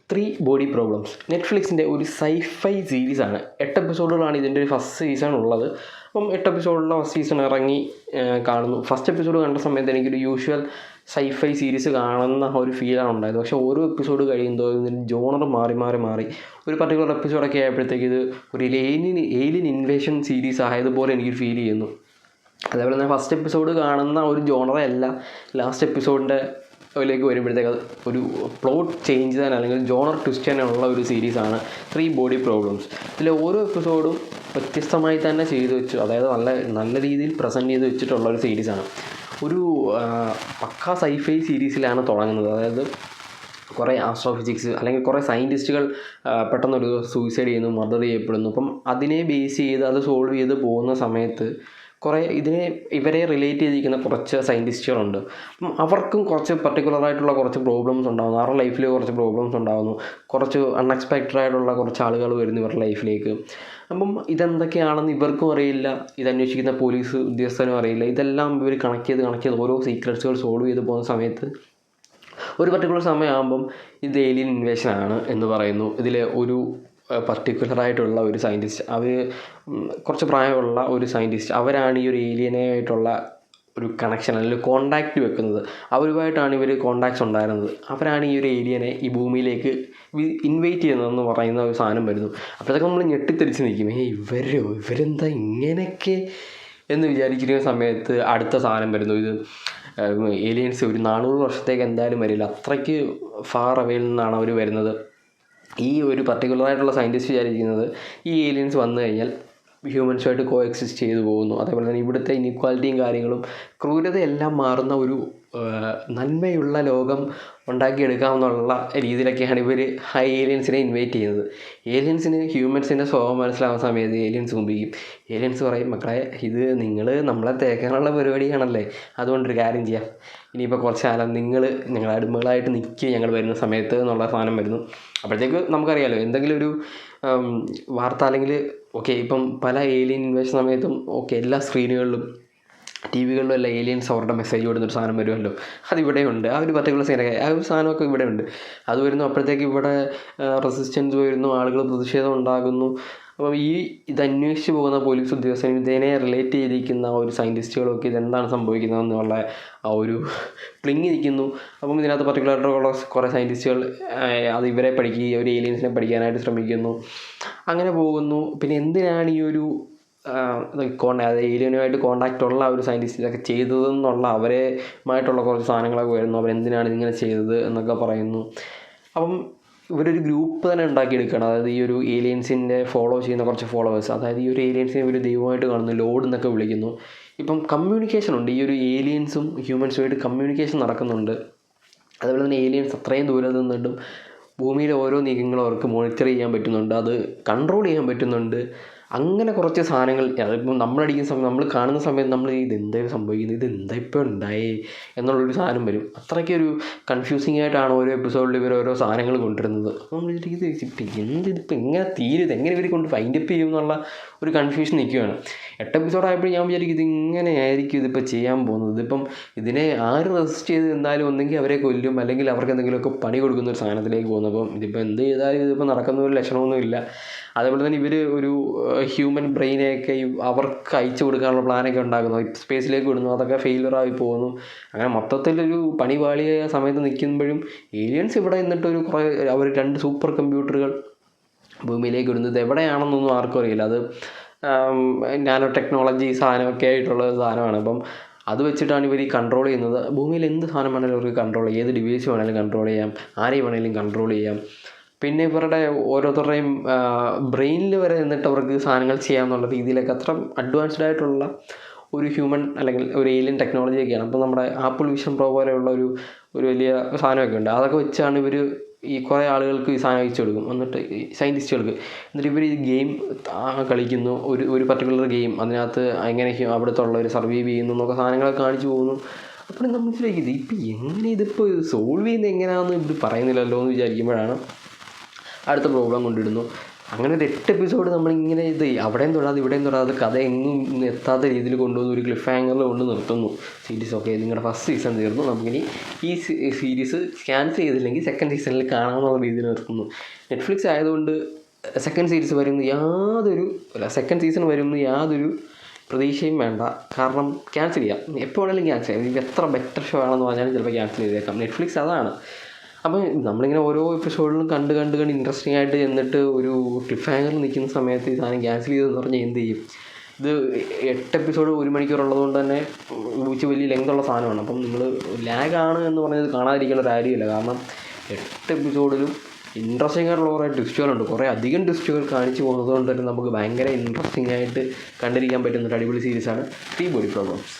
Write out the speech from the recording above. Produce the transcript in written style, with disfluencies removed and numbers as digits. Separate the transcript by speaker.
Speaker 1: Three body problems നെറ്റ്ഫ്ലിക്സിൻ്റെ ഒരു sci fi സീരീസാണ്. 8 എപ്പിസോഡുകളാണ് ഇതിൻ്റെ ഒരു ഫസ്റ്റ് സീസൺ ഉള്ളത്. അപ്പം 8 എപ്പിസോഡുള്ള ഫസ്റ്റ് സീസൺ ഇറങ്ങി കാണുന്നു. ഫസ്റ്റ് എപ്പിസോഡ് കണ്ട സമയത്ത് എനിക്കൊരു യൂഷ്വൽ സൈഫൈ സീരീസ് കാണുന്ന ഒരു ഫീലാണ് ഉണ്ടായത്. പക്ഷേ ഓരോ എപ്പിസോഡ് കഴിയുമ്പോൾ ഇതിൻ്റെ ജോണർ മാറി ഒരു പർട്ടിക്കുലർ എപ്പിസോഡൊക്കെ ആയപ്പോഴത്തേക്ക് ഇത് ഒരു ഏലിയൻ ഇൻവേഷൻ സീരീസ് ആയതുപോലെ എനിക്കൊരു ഫീൽ ചെയ്യുന്നു. അതേപോലെ തന്നെ ഫസ്റ്റ് എപ്പിസോഡ് കാണുന്ന ഒരു ജോണറേ അല്ല ലാസ്റ്റ് എപ്പിസോഡിൻ്റെ ലേക്ക് വരുമ്പോഴത്തേക്ക് ഒരു പ്ലോട്ട് ചേഞ്ച് തന്നെ അല്ലെങ്കിൽ ജോണർ ട്വിസ്റ്റ് തന്നെ ഉള്ള ഒരു സീരീസാണ് ത്രീ ബോഡി പ്രോബ്ലംസ്. ഇതിൽ ഓരോ എപ്പിസോഡും വ്യത്യസ്തമായി തന്നെ ചെയ്തു വെച്ചു, അതായത് നല്ല രീതിയിൽ പ്രസൻറ്റ് ചെയ്ത് വെച്ചിട്ടുള്ള ഒരു സീരീസാണ്. ഒരു പക്കാ സൈഫൈ സീരീസിലാണ് തുടങ്ങുന്നത്. അതായത് കുറേ ആസ്ട്രോഫിസിക്സ് അല്ലെങ്കിൽ കുറേ സയൻറ്റിസ്റ്റുകൾ പെട്ടെന്നൊരു സൂയിസൈഡ് ചെയ്യുന്നു, മർഡർ ചെയ്യപ്പെടുന്നു. അപ്പം അതിനെ ബേസ് ചെയ്ത് അത് സോൾവ് ചെയ്ത് പോകുന്ന സമയത്ത് കുറേ ഇവരെ റിലേറ്റ് ചെയ്തിരിക്കുന്ന കുറച്ച് സയൻറ്റിസ്റ്റുകളുണ്ട്. അപ്പം അവർക്കും കുറച്ച് പർട്ടിക്കുലറായിട്ടുള്ള കുറച്ച് പ്രോബ്ലംസ് ഉണ്ടാകുന്നു, അവരുടെ ലൈഫിൽ കുറച്ച് പ്രോബ്ലംസ് ഉണ്ടാകുന്നു, കുറച്ച് അൺഎക്സ്പെക്റ്റഡ് ആയിട്ടുള്ള കുറച്ച് ആളുകൾ വരുന്നു ഇവരുടെ ലൈഫിലേക്ക്. അപ്പം ഇതെന്തൊക്കെയാണെന്ന് ഇവർക്കും അറിയില്ല, ഇതന്വേഷിക്കുന്ന പോലീസ് ഉദ്യോഗസ്ഥനും അറിയില്ല. ഇതെല്ലാം ഇവർ കണക്ട് ചെയ്ത് ഓരോ സീക്രട്സുകൾ സോൾവ് ചെയ്ത് പോകുന്ന സമയത്ത് ഒരു പർട്ടിക്കുലർ സമയമാകുമ്പം ഇത് ഏലിയൻ ഇൻവേഷനാണ് എന്ന് പറയുന്നു. ഇതിൽ ഒരു പർട്ടിക്കുലറായിട്ടുള്ള ഒരു സയൻറ്റിസ്റ്റ്, അവർ കുറച്ച് പ്രായമുള്ള ഒരു സയൻറ്റിസ്റ്റ്, അവരാണ് ഈ ഒരു ഏലിയനായിട്ടുള്ള ഒരു കണക്ഷൻ അല്ലെങ്കിൽ കോണ്ടാക്റ്റ് വെക്കുന്നത്. അവരുമായിട്ടാണ് ഇവർ കോണ്ടാക്ട്സ് ഉണ്ടായിരുന്നത്. അവരാണ് ഈ ഒരു ഏലിയനെ ഈ ഭൂമിയിലേക്ക് ഇൻവൈറ്റ് ചെയ്യുന്നതെന്ന് പറയുന്ന ഒരു സാധനം വരുന്നു. അപ്പോഴത്തേക്ക് നമ്മൾ ഞെട്ടിത്തെറിച്ച് നിൽക്കും, ഇവരെന്താ ഇങ്ങനെയൊക്കെ എന്ന് വിചാരിച്ചിരിക്കുന്ന സമയത്ത് അടുത്ത സാധനം വരുന്നു. ഇത് ഏലിയൻസ് ഒരു 400 വർഷത്തേക്ക് എന്തായാലും വരില്ല, അത്രയ്ക്ക് ഫാർ അവയിൽ നിന്നാണ് അവർ വരുന്നത്. ഈ ഒരു പർട്ടിക്കുലറായിട്ടുള്ള സയൻറ്റിസ്റ്റ് വിചാരിക്കുന്നത് ഈ ഏലിയൻസ് വന്നു കഴിഞ്ഞാൽ ഹ്യൂമൻസുമായിട്ട് കോ എക്സിസ്റ്റ് ചെയ്തു പോകുന്നു. അതേപോലെ തന്നെ ഇവിടുത്തെ ഇനീക്വാലിറ്റിയും കാര്യങ്ങളും ക്രൂരതയെല്ലാം മാറുന്ന ഒരു നന്മയുള്ള ലോകം ഉണ്ടാക്കിയെടുക്കാമെന്നുള്ള രീതിയിലൊക്കെയാണ് ഇവർ ഏലിയൻസിനെ ഇൻവൈറ്റ് ചെയ്യുന്നത്. ഏലിയൻസിന് ഹ്യൂമൻസിൻ്റെ സ്വഭാവം മനസ്സിലാവുന്ന സമയത്ത് ഏലിയൻസ് മുമ്പിക്കും. ഏലിയൻസ് പറയും, മക്കളെ ഇത് നിങ്ങൾ നമ്മളെ തേക്കാനുള്ള പരിപാടിയാണല്ലേ, അതുകൊണ്ടൊരു കാര്യം ചെയ്യാം, ഇനിയിപ്പോൾ കുറച്ച് കാലം ഞങ്ങൾ അടിമകളായിട്ട് നിൽക്കുക ഞങ്ങൾ വരുന്ന സമയത്ത് എന്നുള്ള സാധനം വരുന്നു. അപ്പോഴത്തേക്ക് നമുക്കറിയാമല്ലോ, എന്തെങ്കിലും ഒരു വാർത്ത അല്ലെങ്കിൽ ഇപ്പം പല ഏലിയൻ ഇൻവേഷൻ സമയത്തും എല്ലാ സ്ക്രീനുകളിലും ടി വികളിലും എല്ലാം ഏലിയൻസ് അവരുടെ മെസ്സേജ് കൊടുക്കുന്നൊരു സാധനം വരുമല്ലോ, അതിവിടെയുണ്ട്. ആ ഒരു പർട്ടിക്കുലർ സീനൊക്കെ ആ ഒരു സാധനമൊക്കെ ഇവിടെ ഉണ്ട്. അത് വരുന്നു, അപ്പോഴത്തേക്ക് ഇവിടെ റെസിസ്റ്റൻസ് വരുന്നു, ആളുകൾ പ്രതിഷേധം ഉണ്ടാകുന്നു. അപ്പം ഇത് അന്വേഷിച്ച് പോകുന്ന പോലീസ് ഉദ്യോഗസ്ഥനും ഇതിനെ റിലേറ്റ് ചെയ്തിരിക്കുന്ന ഒരു സയൻറ്റിസ്റ്റുകളൊക്കെ ഇതെന്താണ് സംഭവിക്കുന്നതെന്നുള്ള ആ ഒരു പ്ലിങ്ങിരിക്കുന്നു. അപ്പം ഇതിനകത്ത് പർട്ടിക്കുലറായിട്ടുള്ള കുറേ സയൻറ്റിസ്റ്റുകൾ അത് ഇവരെ പഠിക്കുകയും ഒരു ഏലിയൻസിനെ പഠിക്കാനായിട്ട് ശ്രമിക്കുന്നു. അങ്ങനെ പോകുന്നു. പിന്നെ എന്തിനാണ് ഈ ഒരു ഏലിയനുമായിട്ട് കോണ്ടാക്റ്റ് ഉള്ള ഒരു സയൻറ്റിസ്റ്റ് ഇതൊക്കെ ചെയ്തതെന്നുള്ള അവരുമായിട്ടുള്ള കുറച്ച് സാധനങ്ങളൊക്കെ വരുന്നു. അവരെന്തിനാണ് ഇതിങ്ങനെ ചെയ്തത് എന്നൊക്കെ പറയുന്നു. അപ്പം ഇവരൊരു ഗ്രൂപ്പ് തന്നെ ഉണ്ടാക്കിയെടുക്കുകയാണ്. അതായത് ഈ ഒരു ഏലിയൻസിൻ്റെ ഫോളോ ചെയ്യുന്ന കുറച്ച് ഫോളോവേഴ്സ്, അതായത് ഈ ഒരു ഏലിയൻസിനെ ഒരു ദൈവമായിട്ട് കാണുന്നു, ലോഡ് എന്നൊക്കെ വിളിക്കുന്നു. ഇപ്പം കമ്മ്യൂണിക്കേഷൻ ഉണ്ട്, ഈ ഒരു ഏലിയൻസും ഹ്യൂമൻസുമായിട്ട് കമ്മ്യൂണിക്കേഷൻ നടക്കുന്നുണ്ട്. അതുപോലെ തന്നെ ഏലിയൻസ് അത്രയും ദൂരം നിന്നിട്ടും ഭൂമിയിലെ ഓരോ നീക്കങ്ങളും അവർക്ക് മോണിറ്റർ ചെയ്യാൻ പറ്റുന്നുണ്ട്, അത് കൺട്രോൾ ചെയ്യാൻ പറ്റുന്നുണ്ട്. അങ്ങനെ കുറച്ച് സാധനങ്ങൾ അതിപ്പം നമ്മളടിക്കുന്ന സമയം നമ്മൾ കാണുന്ന സമയത്ത് നമ്മൾ ഇതെന്തായാലും സംഭവിക്കുന്നത്, ഇതെന്താ ഇപ്പോൾ ഉണ്ടായേ എന്നുള്ളൊരു സാധനം വരും. അത്രയ്ക്കൊരു കൺഫ്യൂസിങ് ആയിട്ടാണ് ഓരോ എപ്പിസോഡിൽ ഇവർ ഓരോ സാധനങ്ങൾ കൊണ്ടുവരുന്നത്. അപ്പോൾ നമ്മൾ ഇതിപ്പോൾ എങ്ങനെ തീരും, എങ്ങനെ ഇവർ കൊണ്ട് ഫൈൻഡ് അപ്പ് ചെയ്യും എന്നുള്ള ഒരു കൺഫ്യൂഷൻ നിൽക്കുകയാണ്. 8 എപ്പിസോഡായപ്പോൾ ഞാൻ വിചാരിക്കും ഇതിങ്ങനെ ആയിരിക്കും ഇതിപ്പോൾ ചെയ്യാൻ പോകുന്നത്. ഇതിപ്പം ഇതിനെ ആര് റെസിസ്റ്റ് ചെയ്ത് നിന്നാലും ഒന്നെങ്കിൽ അവരെ കൊല്ലും, അല്ലെങ്കിൽ അവർക്ക് എന്തെങ്കിലുമൊക്കെ പണി കൊടുക്കുന്ന ഒരു സാധനത്തിലേക്ക് പോകുന്നു. അപ്പം ഇതിപ്പോൾ എന്ത് ചെയ്താലും ഇതിപ്പോൾ നടക്കുന്ന ഒരു ലക്ഷണമൊന്നുമില്ല. അതേപോലെ തന്നെ ഇവർ ഒരു ഹ്യൂമൻ ബ്രെയിനെയൊക്കെ അവർക്ക് അയച്ചു കൊടുക്കാനുള്ള പ്ലാനൊക്കെ ഉണ്ടാക്കുന്നു, സ്പേസിലേക്ക് വിടുന്നു, അതൊക്കെ ഫെയിലറായി പോകുന്നു. അങ്ങനെ മൊത്തത്തിലൊരു പണിപാളിയ സമയത്ത് നിൽക്കുമ്പോഴും ഏലിയൻസ് ഇവിടെ നിന്നിട്ടൊരു അവർ 2 സൂപ്പർ കമ്പ്യൂട്ടറുകൾ ഭൂമിയിലേക്ക് വിടുന്നത് എവിടെയാണെന്നൊന്നും ആർക്കും അറിയില്ല. അത് നാനോ ടെക്നോളജി സാധനമൊക്കെ ആയിട്ടുള്ള സാധനമാണ്. അപ്പം അത് വെച്ചിട്ടാണ് ഇവർ ഈ കൺട്രോൾ ചെയ്യുന്നത്. ഭൂമിയിൽ എന്ത് സാധനം വേണമെങ്കിലും അവർക്ക് കൺട്രോൾ ചെയ്യാം, ഏത് ഡിവൈസ് വേണമെങ്കിലും കൺട്രോൾ ചെയ്യാം, ആരെയും വേണമെങ്കിലും കൺട്രോൾ ചെയ്യാം. പിന്നെ ഇവരുടെ ഓരോരുത്തരുടെയും ബ്രെയിനിൽ വരെ നിന്നിട്ട് അവർക്ക് സാധനങ്ങൾ ചെയ്യാമെന്നുള്ള രീതിയിലൊക്കെ അത്ര അഡ്വാൻസ്ഡ് ആയിട്ടുള്ള ഒരു ഹ്യൂമൻ അല്ലെങ്കിൽ ഒരു ഏലിയൻ ടെക്നോളജിയൊക്കെയാണ്. അപ്പോൾ നമ്മുടെ ആപ്പിൾ വിഷൻ പ്രോ പോലെയുള്ള ഒരു വലിയ സാധനമൊക്കെ ഉണ്ട്. അതൊക്കെ വെച്ചാണ് ഇവർ ഈ കുറേ ആളുകൾക്ക് ഈ സാധനം അയച്ചു കൊടുക്കും, എന്നിട്ട് സയൻറ്റിസ്റ്റുകൾക്ക്. എന്നിട്ട് ഇവർ ഈ ഗെയിം കളിക്കുന്നു, ഒരു പർട്ടിക്കുലർ ഗെയിം, അതിനകത്ത് എങ്ങനെ അവിടുത്തെ ഉള്ളവർ സർവൈവ് ചെയ്യുന്നു എന്നൊക്കെ സാധനങ്ങളൊക്കെ കാണിച്ചു പോകുന്നു. അപ്പോൾ നമ്മൾ മനസ്സിലാക്കിയത് ഇപ്പം ഇതിപ്പോൾ സോൾവ് ചെയ്യുന്നത് എങ്ങനെയാണെന്ന് ഇവർ പറയുന്നില്ലല്ലോ എന്ന് വിചാരിക്കുമ്പോഴാണ് അടുത്ത പ്രോബ്ലം കൊണ്ടിടുന്നു. അങ്ങനെ ഒരു 8 എപ്പിസോഡ് നമ്മളിങ്ങനെ അവിടെയും തൊടാതെ ഇവിടെയും തൊടാതെ കഥ എങ്ങും എത്താത്ത രീതിയിൽ കൊണ്ടുവന്ന് ഒരു ക്ലിഫ് ഹാങ്ങറിൽ കൊണ്ട് നിർത്തുന്നു സീരീസ്. ഓക്കെ, നിങ്ങളുടെ ഫസ്റ്റ് സീസൺ തീർന്നു, നമുക്കിനി ഈ സീരീസ് ക്യാൻസൽ ചെയ്തില്ലെങ്കിൽ സെക്കൻഡ് സീസണിൽ കാണാമെന്നുള്ള രീതിയിൽ നിർത്തുന്നു. നെറ്റ്ഫ്ലിക്സ് ആയതുകൊണ്ട് സെക്കൻഡ് സീരീസ് സെക്കൻഡ് സീസൺ വരുമെന്ന് യാതൊരു പ്രതീക്ഷയും വേണ്ട. കാരണം ക്യാൻസൽ ചെയ്യാം, എപ്പോൾ വേണമെങ്കിലും ക്യാൻസൽ ചെയ്യാം. ഇത് എത്ര ബെറ്റർ ഷോ ആണെന്ന് പറഞ്ഞാലും ചിലപ്പോൾ ക്യാൻസൽ ചെയ്തേക്കാം. നെറ്റ്ഫ്ലിക്സ് അതാണ്. അപ്പം നമ്മളിങ്ങനെ ഓരോ എപ്പിസോഡിലും കണ്ട് ഇൻട്രസ്റ്റിംഗ് ആയിട്ട് എന്നിട്ട് ഒരു ക്ലിഫ് ഹാങ്ങറിൽ നിൽക്കുന്ന സമയത്ത് ഈ സാധനം ക്യാൻസൽ ചെയ്തെന്ന് പറഞ്ഞാൽ എന്ത് ചെയ്യും? ഇത് 8 എപ്പിസോഡ് 1 മണിക്കൂറുള്ളത് കൊണ്ട് തന്നെ വലിയ ലെങ്തുള്ള സാധനമാണ്. അപ്പം നിങ്ങൾ ലാഗാണ് എന്ന് പറഞ്ഞത് കാണാതിരിക്കേണ്ട ഒരു കാര്യമില്ല. കാരണം 8 എപ്പിസോഡിലും ഇൻട്രസ്റ്റിംഗ് ആയിട്ടുള്ള കുറേ ട്വിസ്റ്റുകളുണ്ട്. കുറേ അധികം ട്വിസ്റ്റുകൾ കാണിച്ചു പോകുന്നത് കൊണ്ട് തന്നെ നമുക്ക് ഭയങ്കര ഇൻട്രസ്റ്റിംഗ് ആയിട്ട് കണ്ടിരിക്കാൻ പറ്റുന്ന ഒരു അടിപൊളി സീരീസാണ് 3 ബോഡി പ്രോബ്ലംസ്.